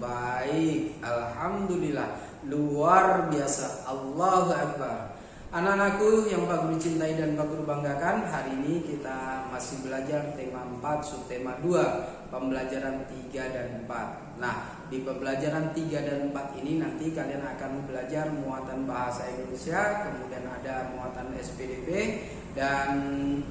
Baik, alhamdulillah. Luar biasa. Allahu Akbar. Anak-anakku yang Pak Guru cintai dan Pak Guru banggakan, hari ini kita masih belajar tema 4, subtema 2, pembelajaran 3 dan 4. Nah, di pembelajaran 3 dan 4 ini nanti kalian akan belajar muatan bahasa Indonesia, kemudian ada muatan SPDP, dan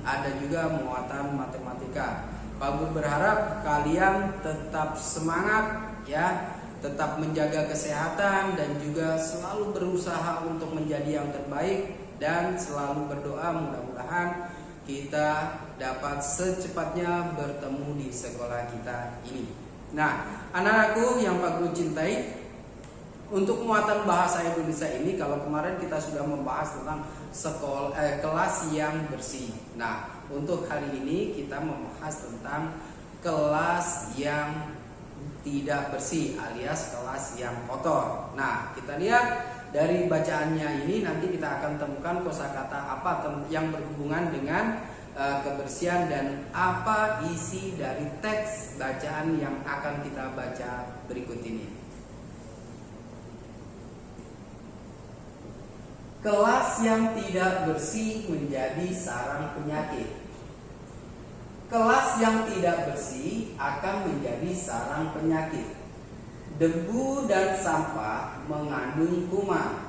ada juga muatan matematika. Pak Guru berharap kalian tetap semangat ya, tetap menjaga kesehatan dan juga selalu berusaha untuk menjadi yang terbaik, dan selalu berdoa mudah-mudahan kita dapat secepatnya bertemu di sekolah kita ini. Nah, anak-anakku yang Pak Guru cintai, untuk muatan bahasa Indonesia ini, kalau kemarin kita sudah membahas tentang kelas yang bersih. Nah, untuk hari ini kita membahas tentang kelas yang tidak bersih alias kelas yang kotor. Nah, kita lihat dari bacaannya ini, nanti kita akan temukan kosakata apa yang berhubungan dengan kebersihan dan apa isi dari teks bacaan yang akan kita baca berikut ini. Kelas yang tidak bersih menjadi sarang penyakit. Kelas yang tidak bersih akan menjadi sarang penyakit. Debu dan sampah mengandung kuman.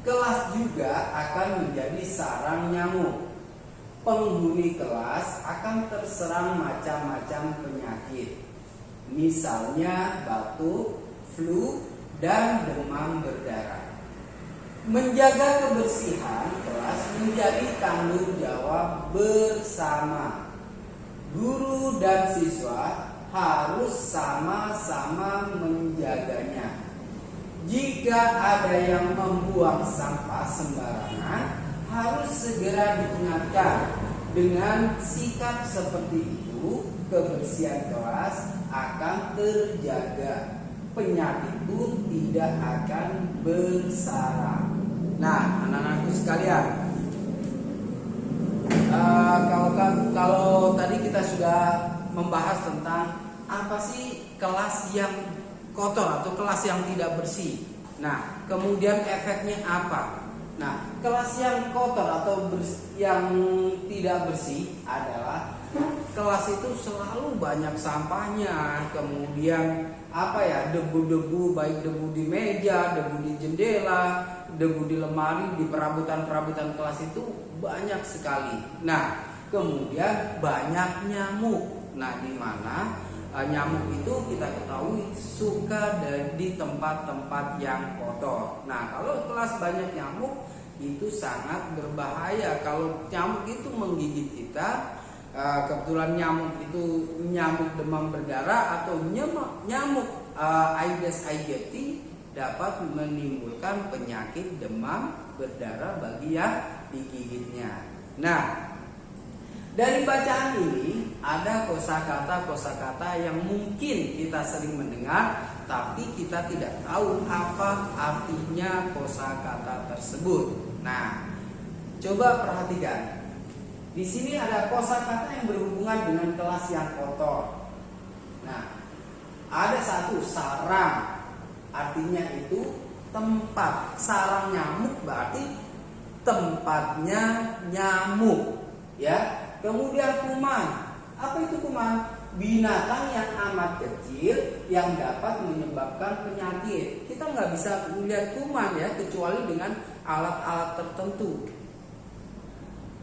Kelas juga akan menjadi sarang nyamuk. Penghuni kelas akan terserang macam-macam penyakit, misalnya batuk, flu, dan demam berdarah. Menjaga kebersihan kelas menjadi tanggung jawab bersama. Guru dan siswa harus sama-sama menjaganya. Jika ada yang membuang sampah sembarangan, harus segera diingatkan. Dengan sikap seperti itu, kebersihan kelas akan terjaga. Penyakit pun tidak akan bersarang. Nah, anak-anakku sekalian, kalau tadi kita sudah membahas tentang apa sih kelas yang kotor atau kelas yang tidak bersih. Nah, kemudian efeknya apa? Nah, kelas yang kotor atau yang tidak bersih adalah kelas itu selalu banyak sampahnya, kemudian debu-debu, baik debu di meja, debu di jendela, debu di lemari, di perabotan-perabotan kelas itu banyak sekali. Nah, kemudian banyak nyamuk. Nah, di mana nyamuk itu kita ketahui suka di tempat-tempat yang kotor. Nah, kalau kelas banyak nyamuk itu sangat berbahaya. Kalau nyamuk itu menggigit kita, kebetulan nyamuk itu nyamuk demam berdarah atau nyamuk Aedes aegypti, dapat menimbulkan penyakit demam berdarah bagi yang digigitnya. Nah, dari bacaan ini ada kosakata yang mungkin kita sering mendengar, tapi kita tidak tahu apa artinya kosakata tersebut. Nah, coba perhatikan. Di sini ada kosakata yang berhubungan dengan kelas yang kotor. Nah, ada satu, sarang. Artinya itu tempat. Sarang nyamuk berarti tempatnya nyamuk, ya. Kemudian kuman. Apa itu kuman? Binatang yang amat kecil yang dapat menyebabkan penyakit. Kita nggak bisa melihat kuman ya, kecuali dengan alat-alat tertentu.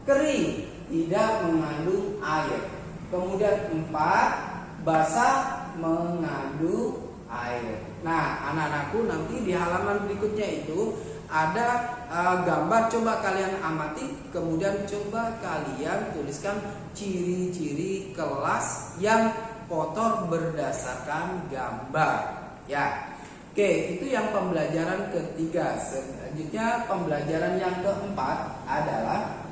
Kering, tidak mengandung air. Kemudian 4, basah, mengandung air. Nah, anak-anakku, nanti di halaman berikutnya itu ada gambar, coba kalian amati, kemudian coba kalian tuliskan ciri-ciri kelas yang kotor berdasarkan gambar, ya. Oke, itu yang pembelajaran ketiga. Selanjutnya pembelajaran yang keempat adalah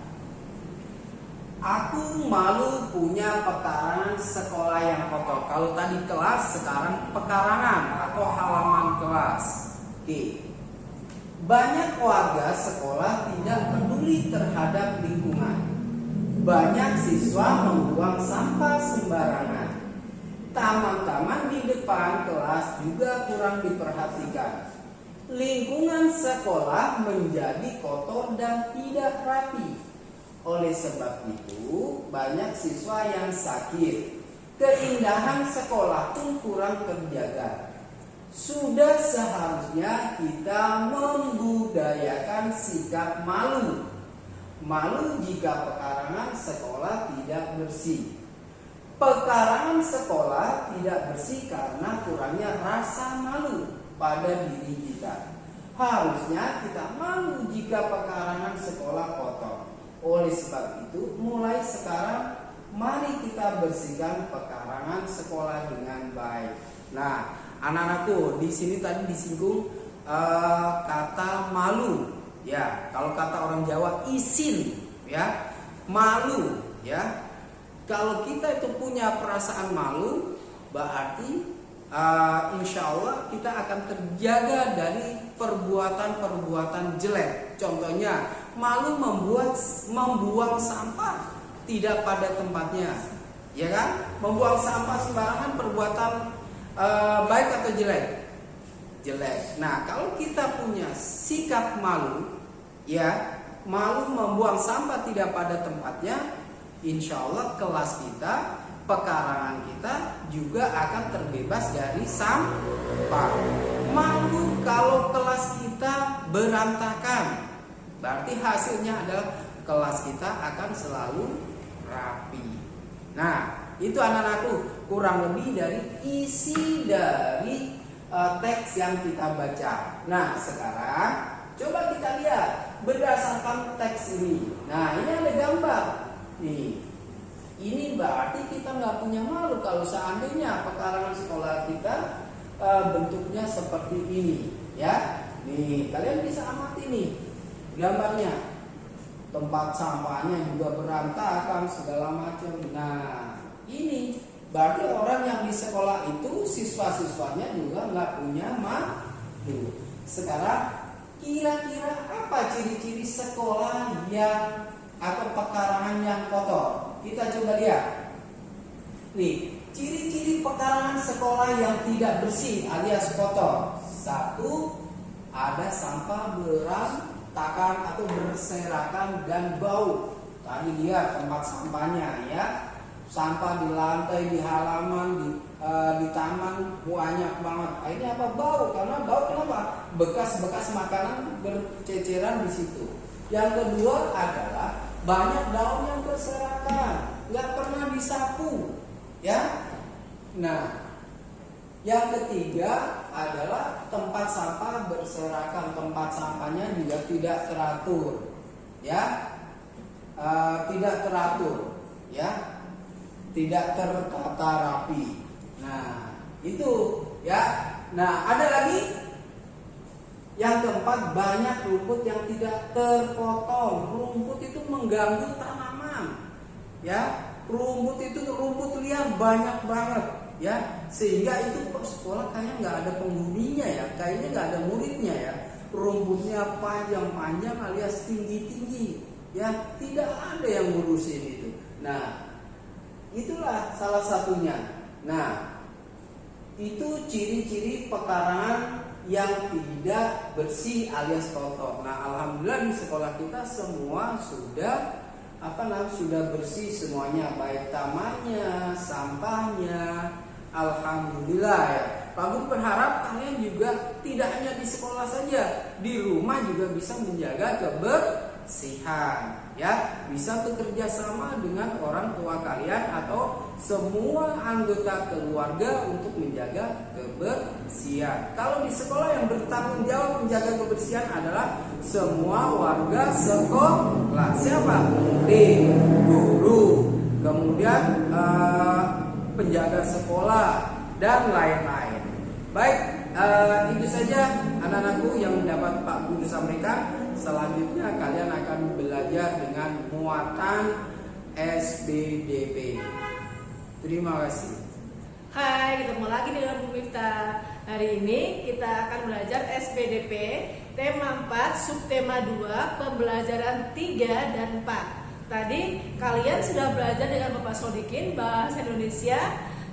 aku malu punya pekarangan sekolah yang kotor. Kalau tadi kelas, sekarang pekarangan atau halaman kelas. Oke. Banyak warga sekolah tidak peduli terhadap lingkungan. Banyak siswa membuang sampah sembarangan. taman-taman di depan kelas juga kurang diperhatikan. Lingkungan sekolah menjadi kotor dan tidak rapi. Oleh sebab itu, banyak siswa yang sakit. Keindahan sekolah pun kurang terjaga. Sudah seharusnya kita membudayakan sikap malu. Malu jika pekarangan sekolah tidak bersih. Pekarangan sekolah tidak bersih karena kurangnya rasa malu pada diri kita. Harusnya kita malu jika pekarangan sekolah kotor. Oleh sebab itu, mulai sekarang mari kita bersihkan pekarangan sekolah dengan baik. Nah, anak-anakku, di sini tadi disinggung kata malu. Ya, kalau kata orang Jawa isin, ya, malu, ya. Kalau kita itu punya perasaan malu, berarti insya Allah kita akan terjaga dari perbuatan-perbuatan jelek. Contohnya, malu membuang sampah tidak pada tempatnya, ya kan? Membuang sampah sembarangan perbuatan baik atau jelek? Jelek. Nah, kalau kita punya sikap malu, ya, malu membuang sampah tidak pada tempatnya, insya Allah kelas kita, pekarangan kita juga akan terbebas dari sampah. Malu kalau kelas kita berantakan, berarti hasilnya adalah kelas kita akan selalu rapi. Nah, itu anak-anakku kurang lebih dari isi dari teks yang kita baca. Nah, sekarang coba kita lihat berdasarkan teks ini. Nah, ini ada gambar. Nih, ini berarti kita nggak punya malu kalau seandainya pekarangan sekolah kita bentuknya seperti ini, ya. Nih, kalian bisa amati nih gambarnya. Tempat sampahnya juga berantakan segala macam. Nah, ini berarti orang yang di sekolah itu siswa-siswanya juga nggak punya malu. Sekarang kira-kira apa ciri-ciri sekolah yang atau pekarangan yang kotor? Kita coba lihat. Nih, ciri-ciri pekarangan sekolah yang tidak bersih alias kotor. 1, ada sampah berantakan atau berserakan dan bau. Tadi lihat tempat sampahnya, ya. Sampah di lantai, di halaman, di taman banyak banget. Ini apa? Bau. Karena bau kenapa? Bekas-bekas makanan berceceran di situ. Yang kedua adalah banyak daun yang berserakan, nggak pernah disapu, ya. Nah, yang ketiga adalah tempat sampah berserakan, tempat sampahnya juga tidak teratur, ya, tidak teratur, ya, tidak tertata rapi. Nah, itu, ya. Nah, ada lagi. Yang keempat, banyak rumput yang tidak terpotong. Rumput itu mengganggu tanaman, ya. Rumput liar banyak banget, ya. Sehingga itu sekolah kayaknya nggak ada penghuninya, ya. Kayaknya nggak ada muridnya, ya. Rumputnya panjang-panjang alias tinggi-tinggi, ya. Tidak ada yang ngurusin itu. Nah, itulah salah satunya. Nah, itu ciri-ciri pekarangan yang tidak bersih alias kotor. Nah, alhamdulillah di sekolah kita semua sudah sudah bersih semuanya, baik tamannya, sampahnya. Alhamdulillah, ya. Pak Guru berharap kalian juga tidak hanya di sekolah saja, di rumah juga bisa menjaga kebersihan, ya. Bisa bekerja sama dengan orang tua kalian atau semua anggota keluarga untuk menjaga kebersihan. Kalau di sekolah yang bertanggung jawab menjaga kebersihan adalah semua warga sekolah. Siapa? Murid, guru, kemudian penjaga sekolah dan lain-lain. Baik, itu saja anak-anakku yang dapat Pak Guru sampaikan. Selanjutnya kalian akan belajar dengan muatan SPDP. Terima kasih. Hai, ketemu lagi dengan Bu Miftah. Hari ini kita akan belajar SPDP tema 4, subtema 2, pembelajaran 3 dan 4. Tadi kalian sudah belajar dengan Bapak Sodikin bahasa Indonesia,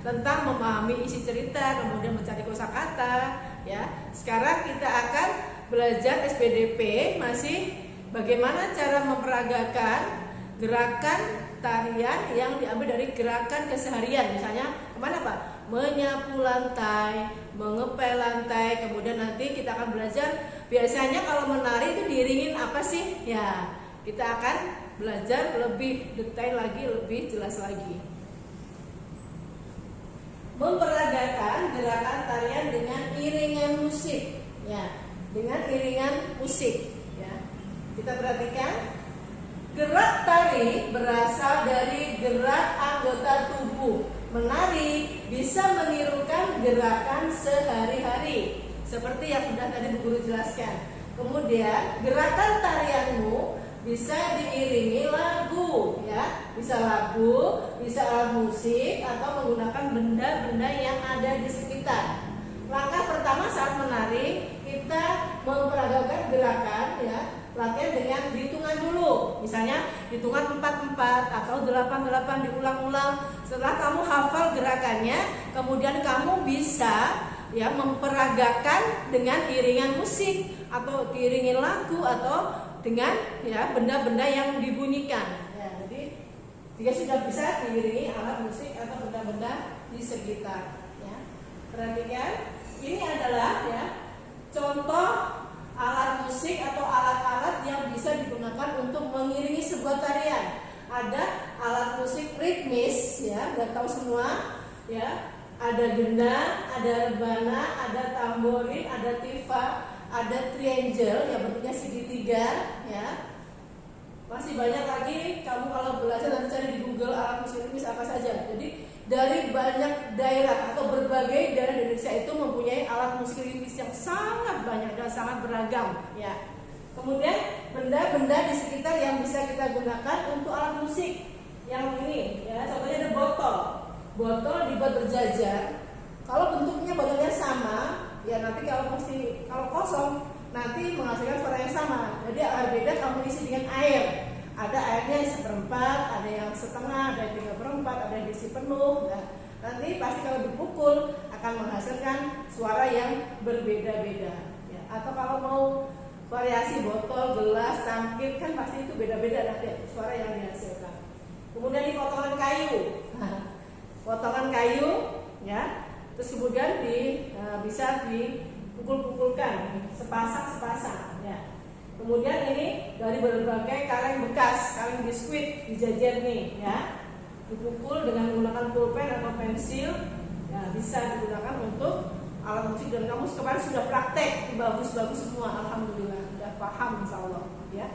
tentang memahami isi cerita, kemudian mencari kosakata, ya. Sekarang kita akan belajar SPDP masih bagaimana cara memperagakan gerakan tarian yang diambil dari gerakan keseharian. Misalnya kemana Pak? Menyapu lantai, mengepel lantai. Kemudian nanti kita akan belajar biasanya kalau menari itu diiringin apa sih? Ya, kita akan belajar lebih detail lagi, lebih jelas lagi. Memperagakan gerakan tarian dengan iringan musik, ya, dengan iringan musik, ya. Kita perhatikan, gerak tari berasal dari gerak anggota tubuh. Menari bisa menirukan gerakan sehari-hari, seperti yang sudah tadi Bu Guru jelaskan. Kemudian gerakan tarianmu bisa diiringi lagu, ya, bisa lagu, bisa alat musik, atau menggunakan benda-benda yang ada di sekitar. Langkah pertama saat menari, kita memperagakan gerakan, ya, latihan dengan hitungan dulu. Misalnya hitungan 4-4 atau 8-8 diulang-ulang. Setelah kamu hafal gerakannya, kemudian kamu bisa, ya, memperagakan dengan iringan musik atau diiringi lagu atau dengan, ya, benda-benda yang dibunyikan. Ya, jadi jika sudah bisa diiringi alat musik atau benda-benda di sekitar, ya. Perhatikan, ini adalah, ya, contoh alat musik atau alat-alat yang bisa digunakan untuk mengiringi sebuah tarian. Ada alat musik ritmis, ya, udah tahu semua, ya. Ada gendang, ada rebana, ada tamborin, ada tifa, ada triangle yang bentuknya segitiga, ya. Masih banyak lagi, kamu kalau belajar nanti cari di Google alat musik ritmis apa saja. Jadi dari banyak daerah atau berbagai daerah di Indonesia itu mempunyai alat musik ritmis yang sangat banyak dan sangat beragam, ya. Kemudian benda-benda di sekitar yang bisa kita gunakan untuk alat musik. Yang ini, ya, contohnya ada botol. Botol dibuat berjajar. Kalau bentuknya botolnya sama, ya, nanti kalau kosong nanti menghasilkan suara yang sama. Jadi agak beda kamu isi dengan air. Ada airnya yang 1/4, ada yang setengah, ada yang 3/4, ada yang diisi penuh. Nah, nanti pasti kalau dipukul akan menghasilkan suara yang berbeda-beda, ya. Atau kalau mau variasi botol, gelas, cangkir, kan pasti itu beda-beda nanti suara yang dihasilkan. Kemudian di potongan kayu, potongan kayu, ya. Terus kemudian bisa dipukul-pukulkan, sepasang, ya. Kemudian ini dari berbagai kaleng bekas, kaleng biskuit dijajar nih, ya. Dipukul dengan menggunakan pulpen atau pensil, ya, bisa digunakan untuk alat musik. Dan kamu kemarin sudah praktek, bagus-bagus semua, alhamdulillah, sudah paham insyaallah, ya.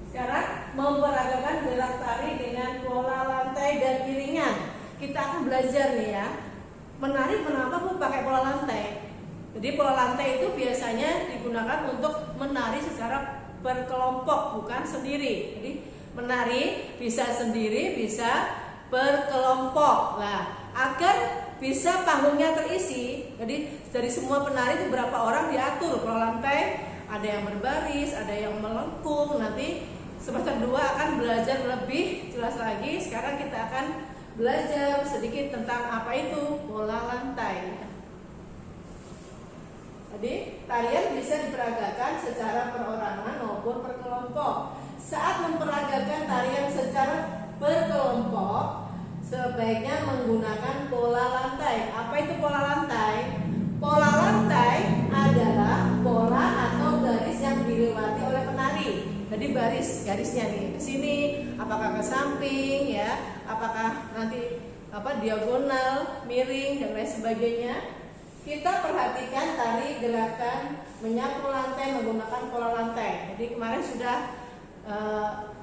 Sekarang memperagakan gerak tari dengan pola lantai dan iringan. Kita akan belajar nih, ya, menari kenapa Bu pakai pola lantai. Jadi pola lantai itu biasanya digunakan untuk menari secara berkelompok, bukan sendiri. Jadi menari bisa sendiri, bisa berkelompok. Nah, agar bisa panggungnya terisi, jadi dari semua penari itu berapa orang diatur pola lantai. Ada yang berbaris, ada yang melengkung. Nanti semester 2 akan belajar lebih jelas lagi. Sekarang kita akan belajar sedikit tentang apa itu pola lantai. Jadi tarian bisa diperagakan secara perorangan maupun berkelompok. Saat memperagakan tarian secara berkelompok, sebaiknya menggunakan pola lantai. Apa itu pola lantai? Pola lantai adalah pola atau garis yang dilewati oleh penari. Jadi garisnya nih ke sini, apakah ke samping, ya, apakah nanti diagonal, miring, dan lain sebagainya. Kita perhatikan tari gerakan menyapu lantai menggunakan pola lantai. Jadi kemarin sudah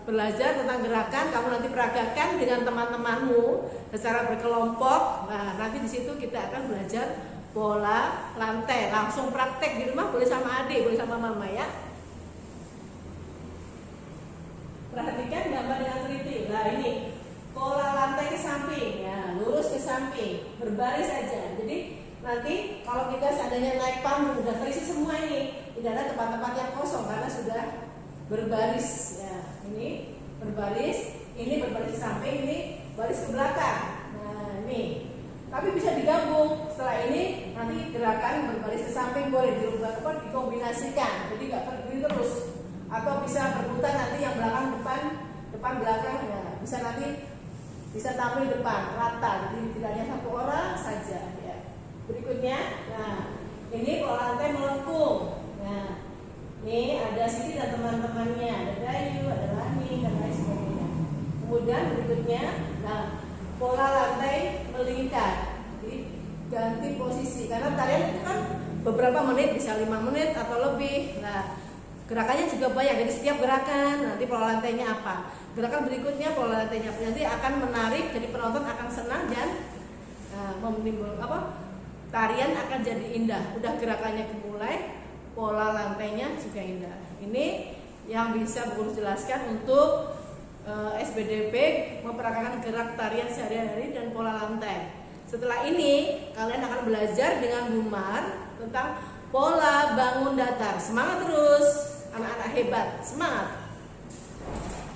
belajar tentang gerakan, kamu nanti peragakan dengan teman-temanmu secara berkelompok. Nah, nanti di situ kita akan belajar pola lantai. Langsung praktek di rumah, boleh sama adik, boleh sama mama, ya. Perhatikan gambar dengan teliti. Nah, ini pola lantai ke samping, ya, lurus ke samping, berbaris saja. Jadi nanti kalau kita seandainya naik panggung sudah terisi semua ini, tidak ada tempat-tempat yang kosong karena sudah berbaris, ya. Ini berbaris ke samping, ini baris ke belakang. Nah ini, tapi bisa digabung. Setelah ini nanti gerakan berbaris ke samping boleh dirubah apa dikombinasikan, jadi nggak berdiri terus. Atau bisa berputar nanti yang belakang depan belakang ya. Bisa nanti bisa tampil depan rata, jadi tidak hanya satu orang saja ya. Berikutnya, nah ini pola lantai melengkung. Nah ini ada Siti dan teman-temannya, ada Dayu, ada Lani dan lain sebagainya. Kemudian berikutnya, nah pola lantai melingkar, jadi ganti posisi karena tarian itu kan beberapa menit, bisa 5 menit atau lebih. Nah gerakannya juga banyak, jadi setiap gerakan nanti pola lantainya apa, gerakan berikutnya pola lantainya apa, nanti akan menarik, jadi penonton akan senang dan menimbul apa, tarian akan jadi indah. Udah gerakannya dimulai, pola lantainya juga indah. Ini yang bisa Bu Guru jelaskan untuk SBDP memperagakan gerak tarian sehari-hari dan pola lantai. Setelah ini kalian akan belajar dengan Bu Mar tentang pola bangun datar. Semangat terus, anak-anak hebat, semangat.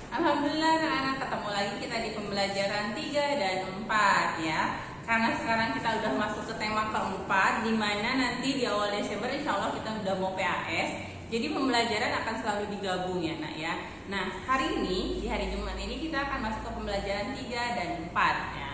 Alhamdulillah anak-anak, ketemu lagi kita di pembelajaran 3 dan 4 ya. Karena sekarang kita udah masuk ke tema keempat, di mana nanti di awal Desember insya Allah kita udah mau PAS. Jadi pembelajaran akan selalu digabung ya nak ya. Nah hari ini, di hari Jumat ini kita akan masuk ke pembelajaran 3 dan 4 ya.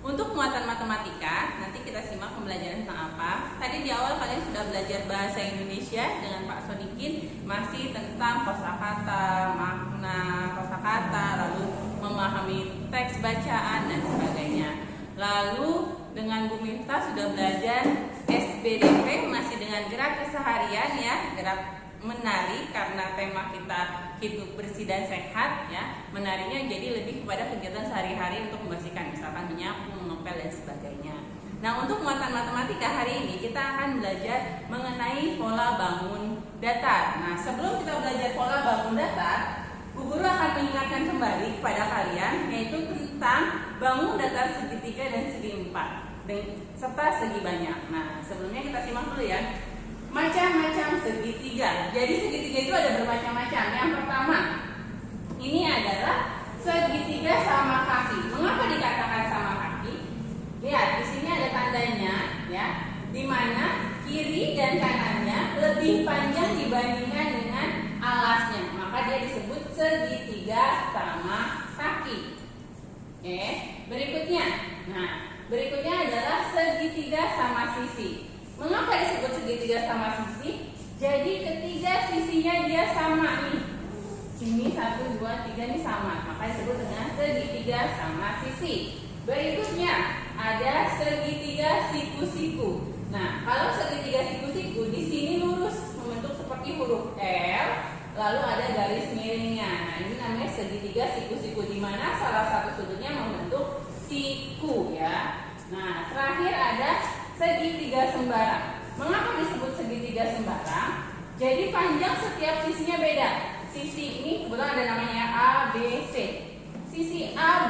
Untuk muatan matematika, nanti kita simak pembelajaran tentang apa. Tadi di awal kalian sudah belajar bahasa Indonesia dengan Pak Sodikin, masih tentang kosakata, makna kosakata, lalu memahami teks bacaan dan sebagainya. Lalu dengan Bu Miftah sudah belajar SBDP, masih dengan gerak keseharian ya, gerak menari karena tema kita hidup bersih dan sehat ya. Menarinya jadi lebih kepada kegiatan sehari-hari untuk membersihkan, misalkan menyapu, mengepel dan sebagainya. Nah untuk muatan matematika hari ini kita akan belajar mengenai pola bangun datar. Nah sebelum kita belajar pola bangun datar, Bu Guru akan mengingatkan kembali kepada kalian yaitu tentang bangun datar segitiga dan segi empat serta segi banyak. Nah sebelumnya kita simak dulu ya. Macam-macam segitiga. Jadi segitiga itu ada bermacam-macam. Yang pertama, ini adalah segitiga sama kaki. Mengapa dikatakan sama kaki? Lihat, di sini ada tandanya ya, di mana kiri dan kanannya lebih panjang dibandingkan dengan alasnya. Maka dia disebut segitiga sama kaki. Oke, berikutnya. Nah, berikutnya adalah segitiga sama sisi. Mengapa disebut segitiga sama sisi? Jadi ketiga sisinya dia sama nih. Sini 1, 2, 3 ini sama. Maka disebut dengan segitiga sama sisi. Berikutnya ada segitiga siku-siku. Nah, kalau segitiga siku-siku di sini lurus membentuk seperti huruf L, lalu ada garis miringnya. Nah, ini namanya segitiga siku-siku di mana salah satu sudutnya membentuk siku ya. Nah, terakhir ada segitiga sembarang. Mengapa disebut segitiga sembarang? Jadi panjang setiap sisinya beda. Sisi ini kebetulan ada namanya A, B, C. Sisi AB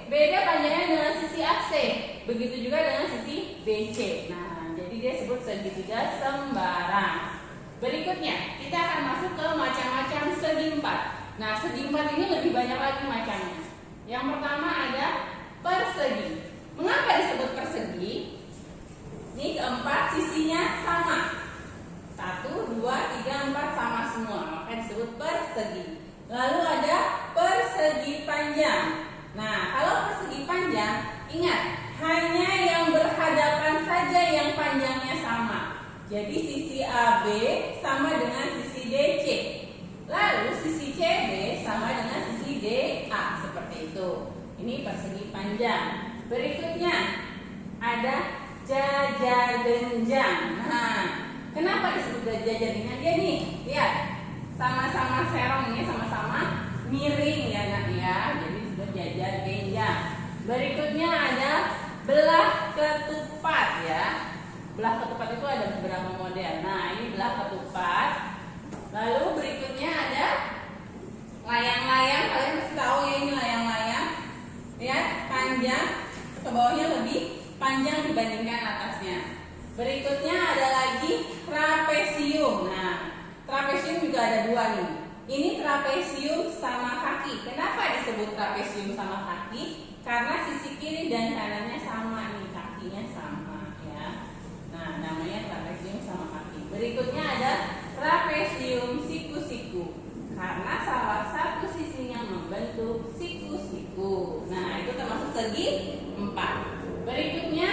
beda panjangnya dengan sisi AC. Begitu juga dengan sisi BC. Nah, jadi dia disebut segitiga sembarang. Berikutnya kita akan masuk ke macam-macam segi empat. Nah, segi empat ini lebih banyak lagi macamnya. Yang pertama ada persegi. Mengapa disebut persegi? Ini keempat sisinya sama. 1, 2, 3, 4 sama semua. Maka disebut persegi. Lalu ada persegi panjang. Nah, kalau persegi panjang, ingat hanya yang berhadapan saja yang panjangnya sama. Jadi sisi AB sama dengan sisi DC. Lalu sisi CB sama dengan sisi DA. Seperti itu. Ini persegi panjang. Berikutnya ada jajar genjang. Nah, kenapa disebut jajar genjang? Dia nih, lihat, sama-sama serong ini, sama-sama miring ya nak ya. Jadi disebut jajar genjang. Berikutnya ada belah ketupat ya. Belah ketupat itu ada beberapa model. Nah, ini belah ketupat. Lalu berikutnya ada layang-layang. Kalian pasti tahu ya ini layang-layang. Lihat, panjang, ke bawahnya lebih panjang dibandingkan atasnya. Berikutnya ada lagi trapesium. Nah, trapesium juga ada dua nih. Ini trapesium sama kaki. Kenapa disebut trapesium sama kaki? karena sisi kiri dan kanannya sama nih, kakinya sama ya. Nah, namanya trapesium sama kaki. Berikutnya ada trapesium siku-siku, karena salah satu sisinya membentuk siku-siku. Nah, itu termasuk segi 4. Berikutnya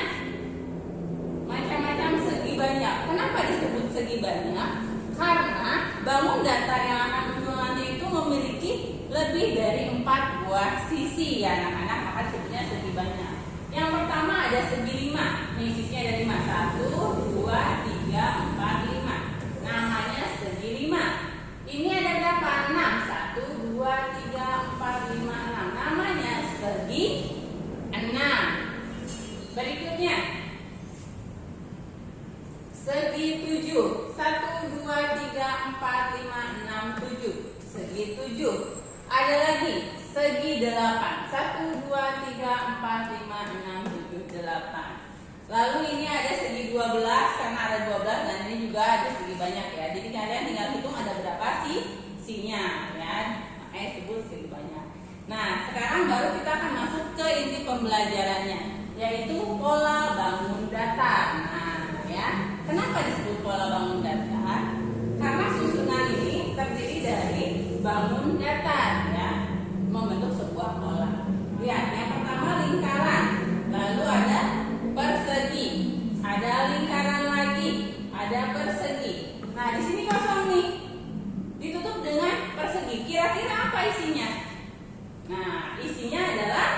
macam-macam segi banyak. Kenapa disebut segi banyak? Karena bangun datar yang akan muncul nanti itu memiliki lebih dari 4 buah sisi ya anak-anak, maka disebutnya segi banyak. Yang pertama ada segi 5. Nih sisinya ada 5. 1, 2, 3, 4, 5. Namanya segi 5. Ini ada berapa? 6. 1, 2, 3, 4, 5, 6. Namanya segi 6. Berikutnya segi 7. 1, 2, 3, 4, 5, 6, 7. Segi 7. Ada lagi segi 8. 1, 2, 3, 4, 5, 6, 7, 8. Lalu ini ada segi 12, karena ada 12 dan ini juga ada segi banyak ya. Jadi kalian tinggal hitung ada berapa sisinya ya. Makanya disebut segi banyak. Nah, sekarang baru kita akan masuk ke inti pembelajarannya, yaitu pola bangun datar. Nah, ya. Kenapa disebut pola bangun datar? Karena susunan ini terdiri dari bangun datar ya, membentuk sebuah pola. Lihat, yang pertama lingkaran, lalu ada persegi, ada lingkaran lagi, ada persegi. Nah, di sini kosong nih, ditutup dengan persegi. Kira-kira apa isinya? Nah, isinya adalah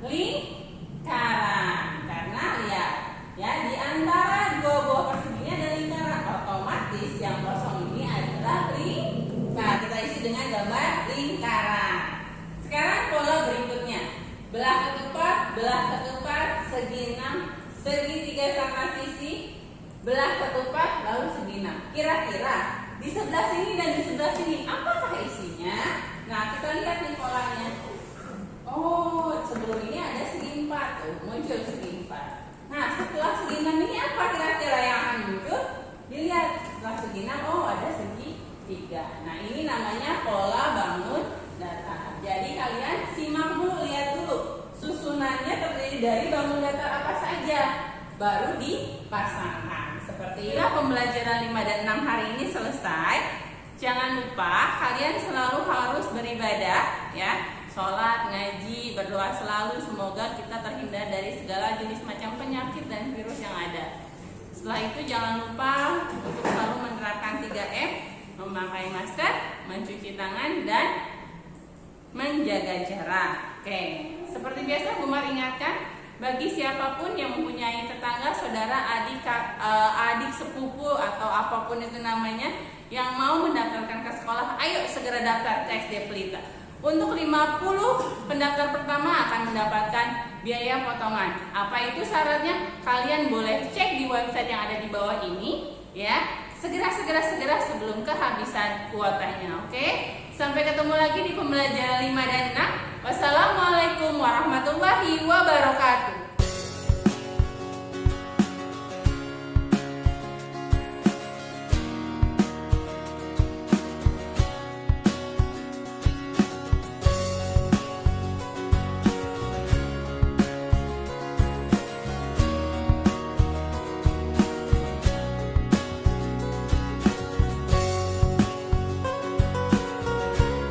lingkaran. Karena lihat, ya di antara dua buah persegi ini ada lingkaran, otomatis yang kosong ini adalah lingkaran. Kita isi dengan gambar lingkaran. Sekarang pola berikutnya, belah ketupat, segi 6, segi 3 sama sisi, belah ketupat, lalu segi 6. Kira-kira di sebelah sini dan di sebelah sini apakah isinya? Nah, kita lihat nih polanya. Oh, sebelum ini ada segi 4 tuh, muncul segi 4. Nah, setelah segi 6 ini apa kira-kira yang akan muncul? Dilihat, setelah segi 6, oh ada segi 3. Nah, ini namanya pola bangun datar. Jadi kalian simak dulu, lihat dulu. Susunannya terdiri dari bangun datar apa saja, baru dipasangkan. Seperti itulah pembelajaran 5 dan 6 hari ini selesai. Jangan lupa kalian selalu harus beribadah ya, sholat, ngaji, berdoa selalu. Semoga kita terhindar dari segala jenis macam penyakit dan virus yang ada. Setelah itu jangan lupa untuk selalu menerapkan 3M, memakai masker, mencuci tangan, dan menjaga jarak. Oke, seperti biasa Bumar ingatkan, bagi siapapun yang mempunyai tetangga, saudara, adik sepupu atau apapun itu namanya yang mau mendaftarkan ke sekolah, ayo segera daftar ke SD Pelita. Untuk 50 pendaftar pertama akan mendapatkan biaya potongan. Apa itu syaratnya? Kalian boleh cek di website yang ada di bawah ini ya. Segera sebelum kehabisan kuotanya. Oke? Sampai ketemu lagi di pembelajaran 5 dan 6. Wassalamualaikum warahmatullahi wabarakatuh.